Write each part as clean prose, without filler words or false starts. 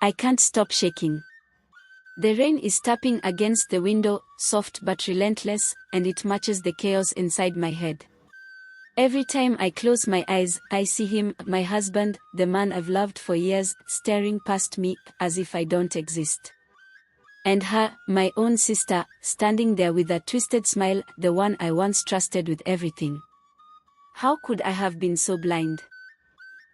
I can't stop shaking. The rain is tapping against the window, soft but relentless, and it matches the chaos inside my head. Every time I close my eyes, I see him, my husband, the man I've loved for years, staring past me, as if I don't exist. And her, my own sister, standing there with a twisted smile, the one I once trusted with everything. How could I have been so blind?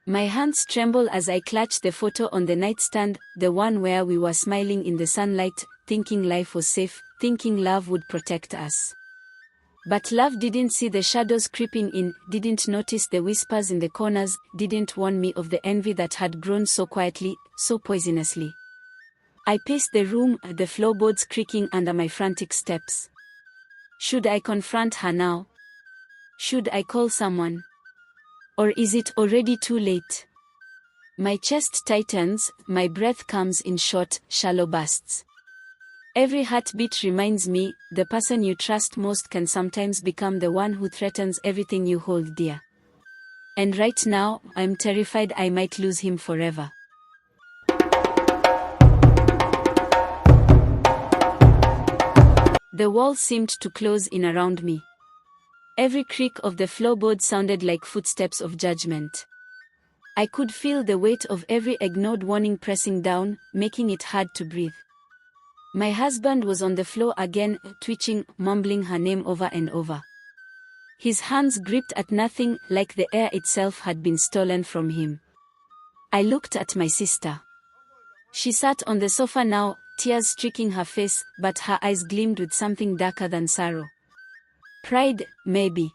My hands tremble as I clutch the photo on the nightstand, the one where we were smiling in the sunlight, thinking life was safe, thinking love would protect us. But love didn't see the shadows creeping in, didn't notice the whispers in the corners, didn't warn me of the envy that had grown so quietly, so poisonously. I paced the room, the floorboards creaking under my frantic steps. Should I confront her now? Should I call someone? Or is it already too late? My chest tightens, my breath comes in short, shallow bursts. Every heartbeat reminds me, the person you trust most can sometimes become the one who threatens everything you hold dear. And right now, I'm terrified I might lose him forever. The walls seemed to close in around me. Every creak of the floorboard sounded like footsteps of judgment. I could feel the weight of every ignored warning pressing down, making it hard to breathe. My husband was on the floor again, twitching, mumbling her name over and over. His hands gripped at nothing, like the air itself had been stolen from him. I looked at my sister. She sat on the sofa now, tears streaking her face, but her eyes gleamed with something darker than sorrow. Pride, maybe.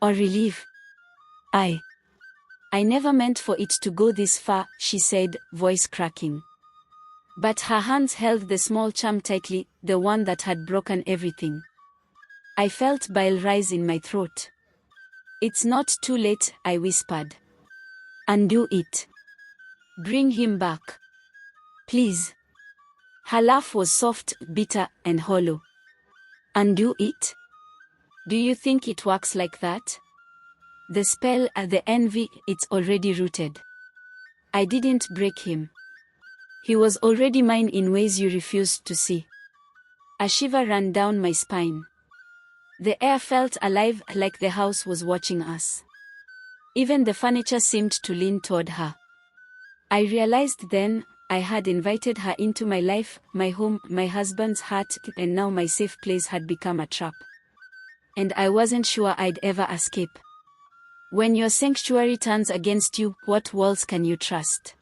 Or relief. I never meant for it to go this far, she said, voice cracking. But her hands held the small charm tightly, the one that had broken everything. I felt bile rise in my throat. It's not too late, I whispered. Undo it. Bring him back. Please. Her laugh was soft, bitter, and hollow. Undo it? Do you think it works like that? The spell, the envy, it's already rooted. I didn't break him. He was already mine in ways you refused to see. A shiver ran down my spine. The air felt alive, like the house was watching us. Even the furniture seemed to lean toward her. I realized then, I had invited her into my life, my home, my husband's heart, and now my safe place had become a trap. And I wasn't sure I'd ever escape. When your sanctuary turns against you, what walls can you trust?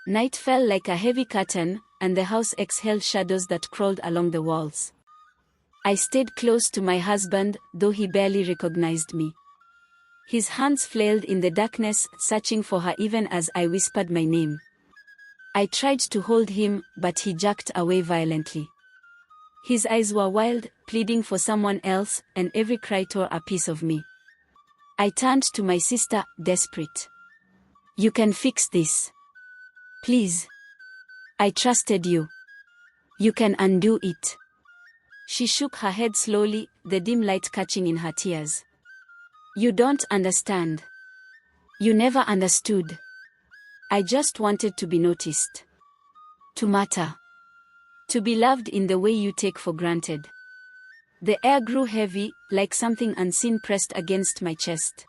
Night fell like a heavy curtain, and the house exhaled shadows that crawled along the walls. I stayed close to my husband, though he barely recognized me. His hands flailed in the darkness, searching for her even as I whispered my name. I tried to hold him, but he jerked away violently. His eyes were wild, pleading for someone else, and every cry tore a piece of me. I turned to my sister, desperate. You can fix this. Please. I trusted you. You can undo it. She shook her head slowly, the dim light catching in her tears. You don't understand. You never understood. I just wanted to be noticed. To matter. To be loved in the way you take for granted. The air grew heavy, like something unseen pressed against my chest.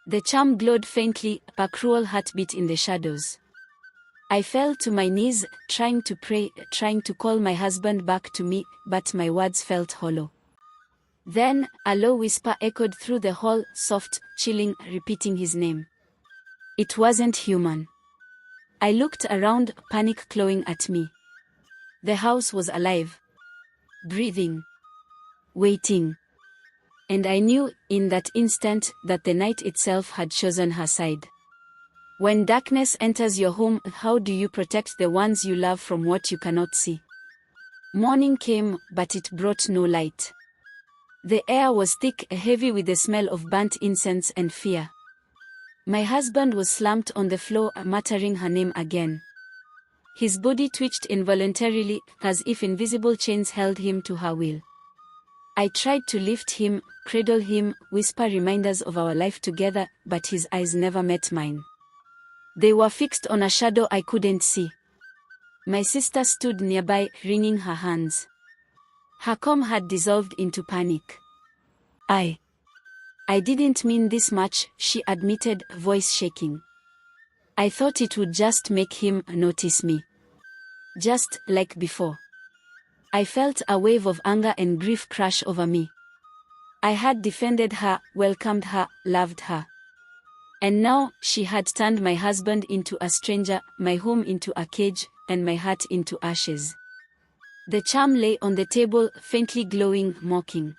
The charm glowed faintly, a cruel heartbeat in the shadows. I fell to my knees, trying to pray, trying to call my husband back to me, but my words felt hollow. Then, a low whisper echoed through the hall, soft, chilling, repeating his name. It wasn't human. I looked around, panic clawing at me. The house was alive. Breathing. Waiting. And I knew, in that instant, that the night itself had chosen her side. When darkness enters your home, how do you protect the ones you love from what you cannot see? Morning came, but it brought no light. The air was thick, heavy with the smell of burnt incense and fear. My husband was slumped on the floor, muttering her name again. His body twitched involuntarily, as if invisible chains held him to her will. I tried to lift him, cradle him, whisper reminders of our life together, but his eyes never met mine. They were fixed on a shadow I couldn't see. My sister stood nearby, wringing her hands. Her calm had dissolved into panic. I didn't mean this much, she admitted, voice shaking. I thought it would just make him notice me. Just like before. I felt a wave of anger and grief crash over me. I had defended her, welcomed her, loved her. And now, she had turned my husband into a stranger, my home into a cage, and my heart into ashes. The charm lay on the table, faintly glowing, mocking.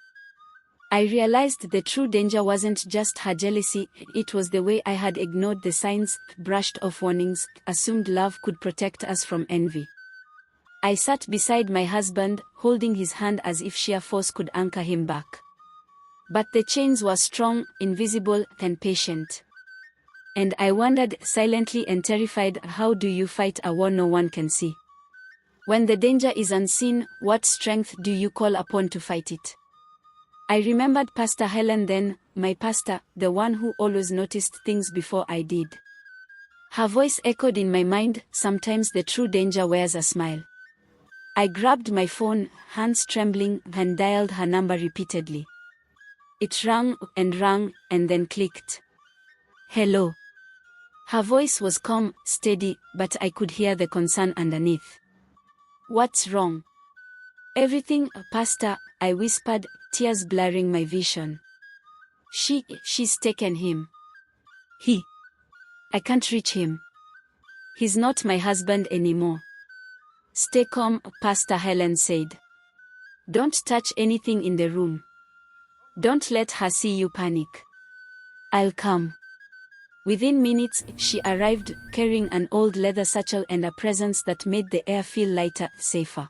I realized the true danger wasn't just her jealousy, it was the way I had ignored the signs, brushed off warnings, assumed love could protect us from envy. I sat beside my husband, holding his hand as if sheer force could anchor him back. But the chains were strong, invisible, and patient. And I wondered, silently and terrified, how do you fight a war no one can see? When the danger is unseen, what strength do you call upon to fight it? I remembered Pastor Helen then, my pastor, the one who always noticed things before I did. Her voice echoed in my mind, sometimes the true danger wears a smile. I grabbed my phone, hands trembling, and dialed her number repeatedly. It rang, and then clicked. Hello. Her voice was calm, steady, but I could hear the concern underneath. What's wrong? Everything, Pastor, I whispered, tears blurring my vision. She's taken him. I can't reach him. He's not my husband anymore. Stay calm, Pastor Helen said. Don't touch anything in the room. Don't let her see you panic. I'll come. Within minutes, she arrived, carrying an old leather satchel and a presence that made the air feel lighter, safer.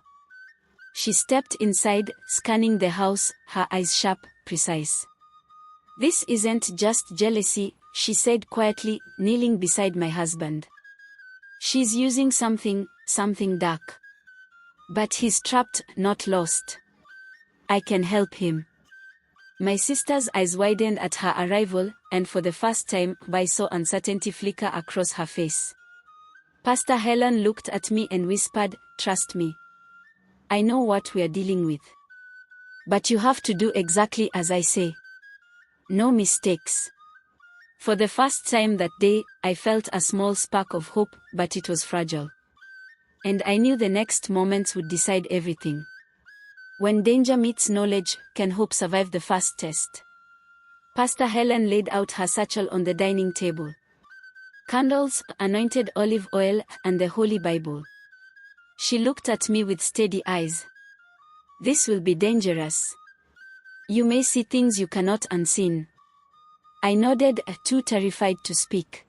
She stepped inside, scanning the house, her eyes sharp, precise. This isn't just jealousy, she said quietly, kneeling beside my husband. She's using something dark. But he's trapped, not lost. I can help him. My sister's eyes widened at her arrival, and for the first time, I saw uncertainty flicker across her face. Pastor Helen looked at me and whispered, trust me. I know what we're dealing with. But you have to do exactly as I say. No mistakes. For the first time that day, I felt a small spark of hope, but it was fragile. And I knew the next moments would decide everything. When danger meets knowledge, can hope survive the first test? Pastor Helen laid out her satchel on the dining table. Candles, anointed olive oil, and the Holy Bible. She looked at me with steady eyes. This will be dangerous. You may see things you cannot unseen. I nodded, too terrified to speak.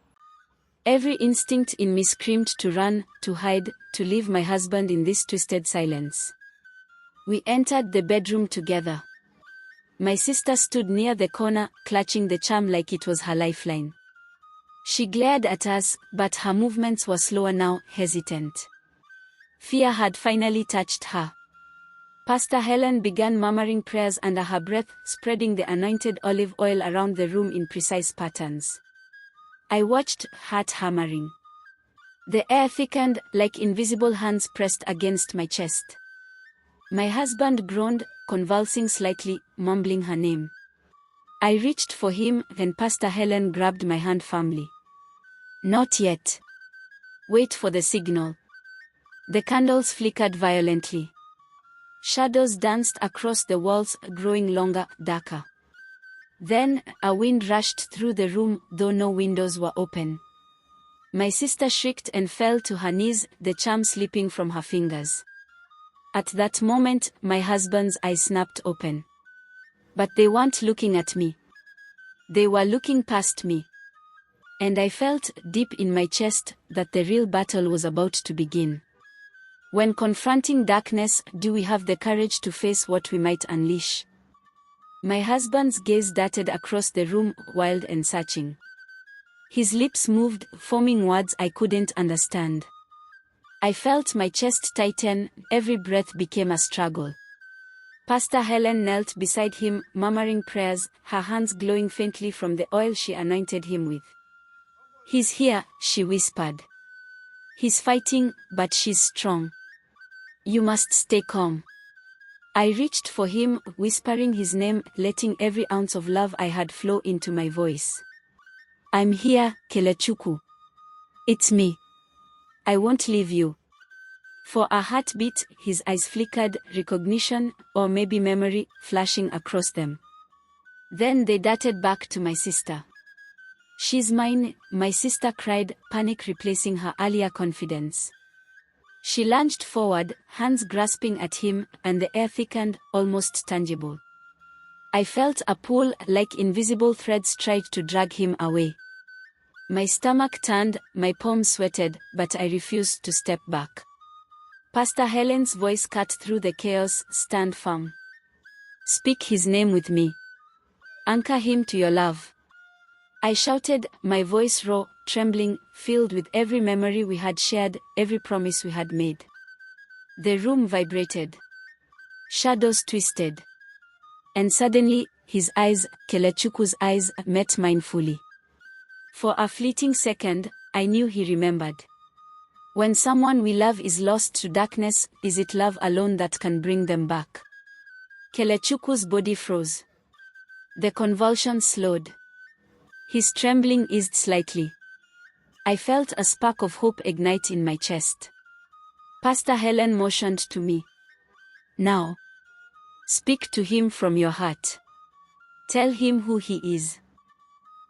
Every instinct in me screamed to run, to hide, to leave my husband in this twisted silence. We entered the bedroom together. My sister stood near the corner, clutching the charm like it was her lifeline. She glared at us, but her movements were slower now, hesitant. Fear had finally touched her. Pastor Helen began murmuring prayers under her breath, spreading the anointed olive oil around the room in precise patterns. I watched, heart hammering. The air thickened, like invisible hands pressed against my chest. My husband groaned, convulsing slightly, mumbling her name. I reached for him, then Pastor Helen grabbed my hand firmly. Not yet. Wait for the signal. The candles flickered violently. Shadows danced across the walls, growing longer, darker. Then, a wind rushed through the room, though no windows were open. My sister shrieked and fell to her knees, the charm slipping from her fingers. At that moment, my husband's eyes snapped open. But they weren't looking at me. They were looking past me. And I felt, deep in my chest, that the real battle was about to begin. When confronting darkness, do we have the courage to face what we might unleash? My husband's gaze darted across the room, wild and searching. His lips moved, forming words I couldn't understand. I felt my chest tighten, every breath became a struggle. Pastor Helen knelt beside him, murmuring prayers, her hands glowing faintly from the oil she anointed him with. He's here, she whispered. He's fighting, but she's strong. You must stay calm. I reached for him, whispering his name, letting every ounce of love I had flow into my voice. I'm here, Kelechukwu. It's me. I won't leave you. For a heartbeat, his eyes flickered, recognition, or maybe memory, flashing across them. Then they darted back to my sister. She's mine, my sister cried, panic replacing her earlier confidence. She lunged forward, hands grasping at him, and the air thickened, almost tangible. I felt a pull, like invisible threads tried to drag him away. My stomach turned, my palms sweated, but I refused to step back. Pastor Helen's voice cut through the chaos, stand firm. Speak his name with me. Anchor him to your love. I shouted, my voice raw, trembling, filled with every memory we had shared, every promise we had made. The room vibrated. Shadows twisted. And suddenly, his eyes, Kelechukwu's eyes, met mine fully. For a fleeting second, I knew he remembered. When someone we love is lost to darkness, is it love alone that can bring them back? Kelechukwu's body froze. The convulsions slowed. His trembling eased slightly. I felt a spark of hope ignite in my chest. Pastor Helen motioned to me. Now. Speak to him from your heart. Tell him who he is.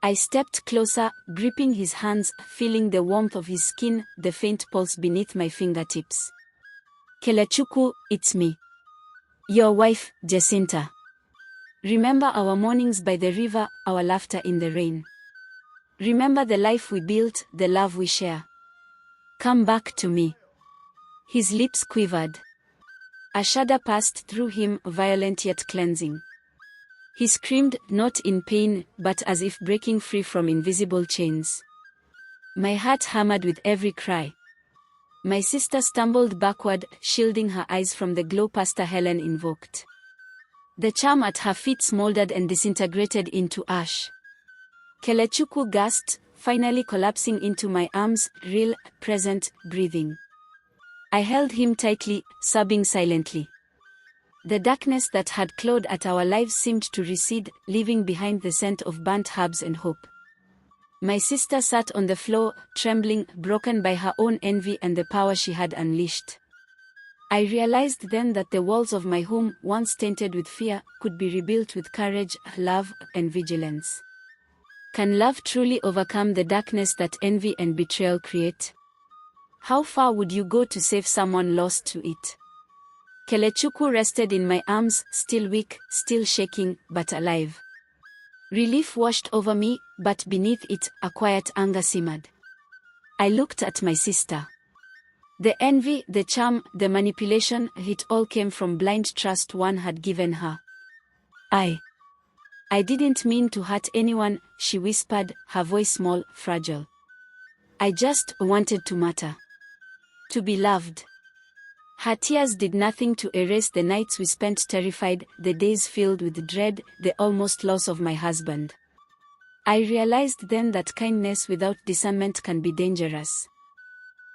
I stepped closer, gripping his hands, feeling the warmth of his skin, the faint pulse beneath my fingertips. Kelechukwu, it's me. Your wife, Jacinta. Remember our mornings by the river, our laughter in the rain. Remember the life we built, the love we share. Come back to me. His lips quivered. A shudder passed through him, violent yet cleansing. He screamed, not in pain, but as if breaking free from invisible chains. My heart hammered with every cry. My sister stumbled backward, shielding her eyes from the glow Pastor Helen invoked. The charm at her feet smoldered and disintegrated into ash. Kelechukwu gasped, finally collapsing into my arms, real, present, breathing. I held him tightly, sobbing silently. The darkness that had clawed at our lives seemed to recede, leaving behind the scent of burnt herbs and hope. My sister sat on the floor, trembling, broken by her own envy and the power she had unleashed. I realized then that the walls of my home, once tainted with fear, could be rebuilt with courage, love, and vigilance. Can love truly overcome the darkness that envy and betrayal create? How far would you go to save someone lost to it? Kelechukwu rested in my arms, still weak, still shaking, but alive. Relief washed over me, but beneath it, a quiet anger simmered. I looked at my sister. The envy, the charm, the manipulation, it all came from blind trust one had given her. I didn't mean to hurt anyone, she whispered, her voice small, fragile. I just wanted to matter. To be loved. Her tears did nothing to erase the nights we spent terrified, the days filled with dread, the almost loss of my husband. I realized then that kindness without discernment can be dangerous.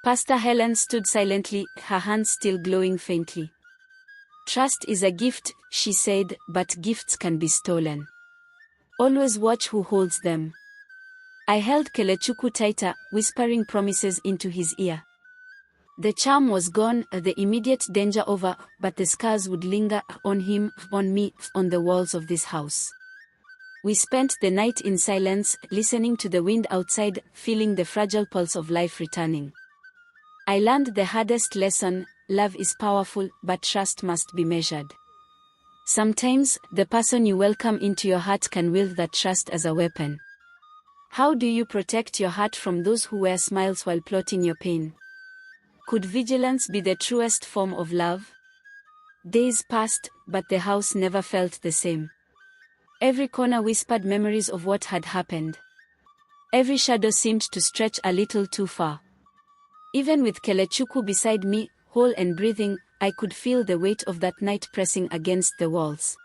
Pastor Helen stood silently, her hands still glowing faintly. Trust is a gift, she said, but gifts can be stolen. Always watch who holds them. I held Kelechukwu tighter, whispering promises into his ear. The charm was gone, the immediate danger over, but the scars would linger on him, on me, on the walls of this house. We spent the night in silence, listening to the wind outside, feeling the fragile pulse of life returning. I learned the hardest lesson: love is powerful, but trust must be measured. Sometimes, the person you welcome into your heart can wield that trust as a weapon. How do you protect your heart from those who wear smiles while plotting your pain? Could vigilance be the truest form of love? Days passed, but the house never felt the same. Every corner whispered memories of what had happened. Every shadow seemed to stretch a little too far. Even with Kelechukwu beside me, whole and breathing, I could feel the weight of that night pressing against the walls.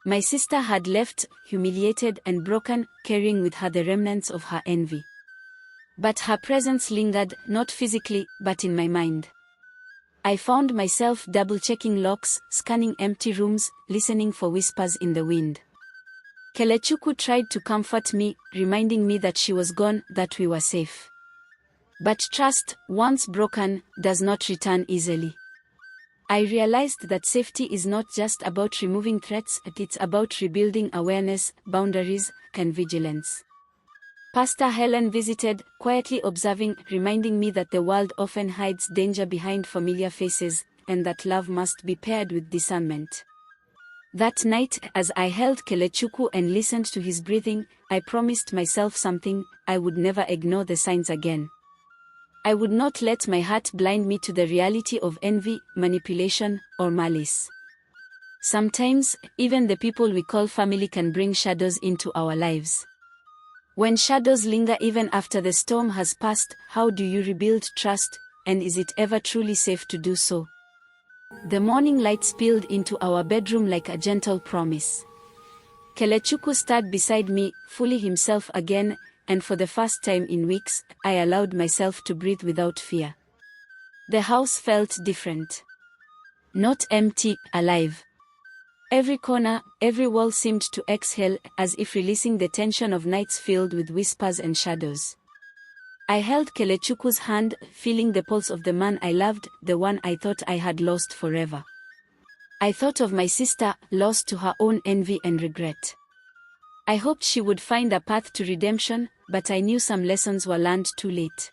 My sister had left, humiliated and broken, carrying with her the remnants of her envy. But her presence lingered, not physically, but in my mind. I found myself double-checking locks, scanning empty rooms, listening for whispers in the wind. Kelechuku tried to comfort me, reminding me that she was gone, that we were safe. But trust, once broken, does not return easily. I realized that safety is not just about removing threats, it's about rebuilding awareness, boundaries, and vigilance. Pastor Helen visited, quietly observing, reminding me that the world often hides danger behind familiar faces, and that love must be paired with discernment. That night, as I held Kelechuku and listened to his breathing, I promised myself something: I would never ignore the signs again. I would not let my heart blind me to the reality of envy, manipulation, or malice. Sometimes, even the people we call family can bring shadows into our lives. When shadows linger even after the storm has passed, how do you rebuild trust, and is it ever truly safe to do so? The morning light spilled into our bedroom like a gentle promise. Kelechuku stood beside me, fully himself again, and for the first time in weeks, I allowed myself to breathe without fear. The house felt different. Not empty, alive. Every corner, every wall seemed to exhale, as if releasing the tension of nights filled with whispers and shadows. I held Kelechuku's hand, feeling the pulse of the man I loved, the one I thought I had lost forever. I thought of my sister, lost to her own envy and regret. I hoped she would find a path to redemption, but I knew some lessons were learned too late.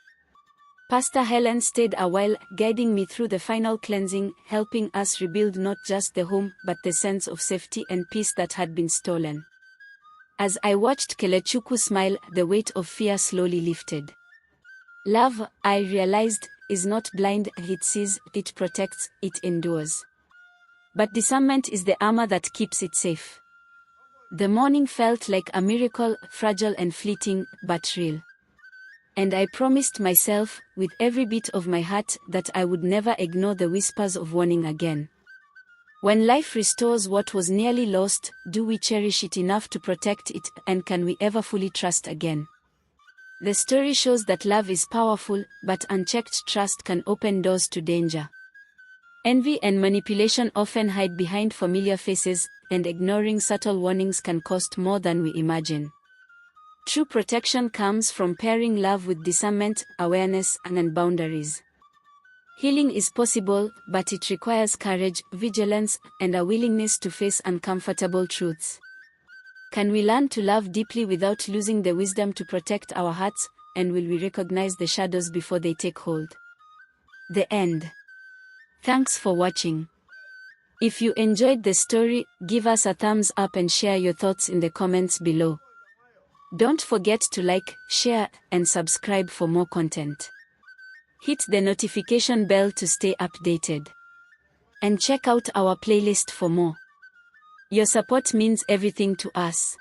Pastor Helen stayed a while, guiding me through the final cleansing, helping us rebuild not just the home, but the sense of safety and peace that had been stolen. As I watched Kelechuku smile, the weight of fear slowly lifted. Love, I realized, is not blind. It sees, it protects, it endures. But discernment is the armor that keeps it safe. The morning felt like a miracle, fragile and fleeting, but real. And I promised myself, with every beat of my heart, that I would never ignore the whispers of warning again. When life restores what was nearly lost, do we cherish it enough to protect it, and can we ever fully trust again? The story shows that love is powerful, but unchecked trust can open doors to danger. Envy and manipulation often hide behind familiar faces, and ignoring subtle warnings can cost more than we imagine. True protection comes from pairing love with discernment, awareness, and boundaries. Healing is possible, but it requires courage, vigilance, and a willingness to face uncomfortable truths. Can we learn to love deeply without losing the wisdom to protect our hearts, and will we recognize the shadows before they take hold? The end. Thanks for watching. If you enjoyed the story, give us a thumbs up and share your thoughts in the comments below. Don't forget to like, share, and subscribe for more content. Hit the notification bell to stay updated. And check out our playlist for more. Your support means everything to us.